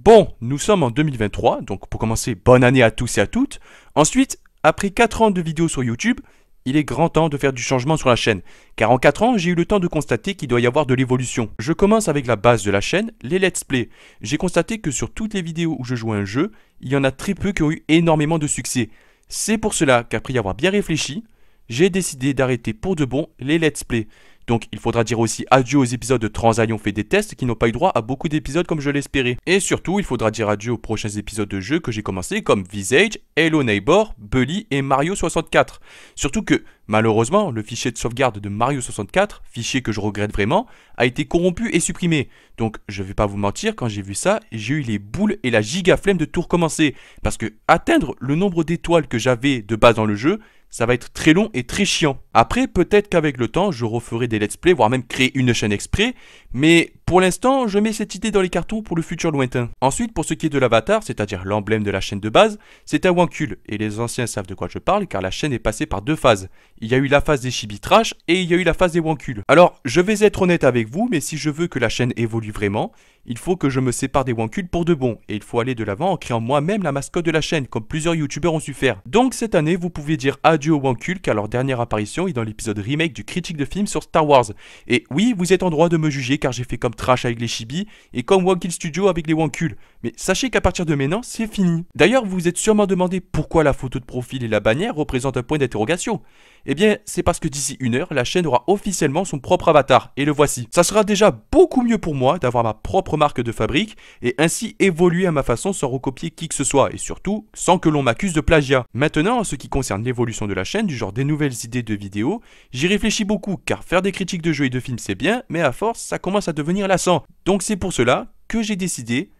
Bon, nous sommes en 2023, donc pour commencer, bonne année à tous et à toutes. Ensuite, après 4 ans de vidéos sur YouTube, il est grand temps de faire du changement sur la chaîne, car en 4 ans, j'ai eu le temps de constater qu'il doit y avoir de l'évolution. Je commence avec la base de la chaîne, les let's play. J'ai constaté que sur toutes les vidéos où je joue à un jeu, il y en a très peu qui ont eu énormément de succès. C'est pour cela qu'après y avoir bien réfléchi, j'ai décidé d'arrêter pour de bon les let's play. Donc il faudra dire aussi adieu aux épisodes de Transalion fait des tests qui n'ont pas eu droit à beaucoup d'épisodes comme je l'espérais. Et surtout, il faudra dire adieu aux prochains épisodes de jeux que j'ai commencé comme Visage, Hello Neighbor, Bully et Mario 64. Surtout que, malheureusement, le fichier de sauvegarde de Mario 64, fichier que je regrette vraiment, a été corrompu et supprimé. Donc je vais pas vous mentir, quand j'ai vu ça, j'ai eu les boules et la giga flemme de tout recommencer. Parce que atteindre le nombre d'étoiles que j'avais de base dans le jeu, ça va être très long et très chiant. Après, peut-être qu'avec le temps, je referai des let's play, voire même créer une chaîne exprès, mais pour l'instant, je mets cette idée dans les cartons pour le futur lointain. Ensuite, pour ce qui est de l'avatar, c'est-à-dire l'emblème de la chaîne de base, c'est un wancul, et les anciens savent de quoi je parle, car la chaîne est passée par 2 phases. Il y a eu la phase des chibi trash, et il y a eu la phase des wankuls. Alors, je vais être honnête avec vous, mais si je veux que la chaîne évolue vraiment, il faut que je me sépare des wankuls pour de bon, et il faut aller de l'avant en créant moi-même la mascotte de la chaîne, comme plusieurs youtubeurs ont su faire. Donc cette année, vous pouvez dire adieu aux wankuls, car leur dernière apparition est dans l'épisode remake du critique de film sur Star Wars. Et oui, vous êtes en droit de me juger, car j'ai fait comme trash avec les chibi, et comme Wankil Studio avec les wankuls. Mais sachez qu'à partir de maintenant, c'est fini. D'ailleurs, vous vous êtes sûrement demandé pourquoi la photo de profil et la bannière représentent un point d'interrogation. Eh bien, c'est parce que d'ici 1 heure, la chaîne aura officiellement son propre avatar, et le voici. Ça sera déjà beaucoup mieux pour moi d'avoir ma propre marque de fabrique, et ainsi évoluer à ma façon sans recopier qui que ce soit, et surtout, sans que l'on m'accuse de plagiat. Maintenant, en ce qui concerne l'évolution de la chaîne, du genre des nouvelles idées de vidéos, j'y réfléchis beaucoup, car faire des critiques de jeux et de films c'est bien, mais à force, ça commence à devenir lassant. Donc c'est pour cela que j'ai décidé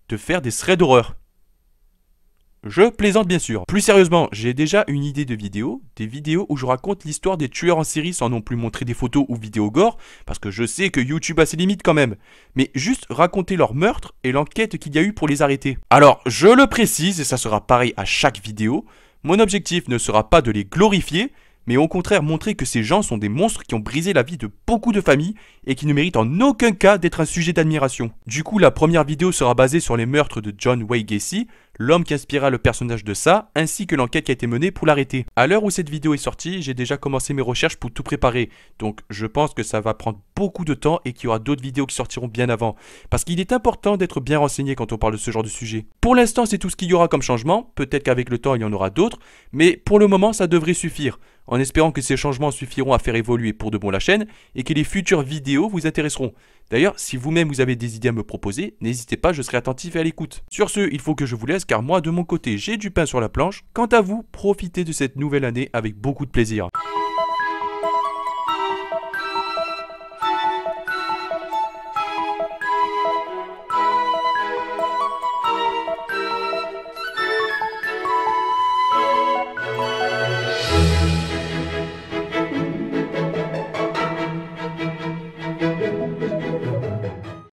de faire des threads d'horreur. Je plaisante bien sûr. Plus sérieusement, j'ai déjà une idée de vidéo, des vidéos où je raconte l'histoire des tueurs en série sans non plus montrer des photos ou vidéos gore, parce que je sais que YouTube a ses limites quand même, mais juste raconter leur meurtre et l'enquête qu'il y a eu pour les arrêter. Alors, je le précise, et ça sera pareil à chaque vidéo, mon objectif ne sera pas de les glorifier, mais au contraire montrer que ces gens sont des monstres qui ont brisé la vie de beaucoup de familles et qui ne méritent en aucun cas d'être un sujet d'admiration. Du coup, la première vidéo sera basée sur les meurtres de John Wayne Gacy, l'homme qui inspira le personnage de ça, ainsi que l'enquête qui a été menée pour l'arrêter. À l'heure où cette vidéo est sortie, j'ai déjà commencé mes recherches pour tout préparer, donc je pense que ça va prendre beaucoup de temps et qu'il y aura d'autres vidéos qui sortiront bien avant, parce qu'il est important d'être bien renseigné quand on parle de ce genre de sujet. Pour l'instant, c'est tout ce qu'il y aura comme changement, peut-être qu'avec le temps il y en aura d'autres, mais pour le moment ça devrait suffire, en espérant que ces changements suffiront à faire évoluer pour de bon la chaîne et que les futures vidéos vous intéresseront. D'ailleurs, si vous-même vous avez des idées à me proposer, n'hésitez pas, je serai attentif et à l'écoute. Sur ce, il faut que je vous laisse car moi de mon côté j'ai du pain sur la planche. Quant à vous, profitez de cette nouvelle année avec beaucoup de plaisir.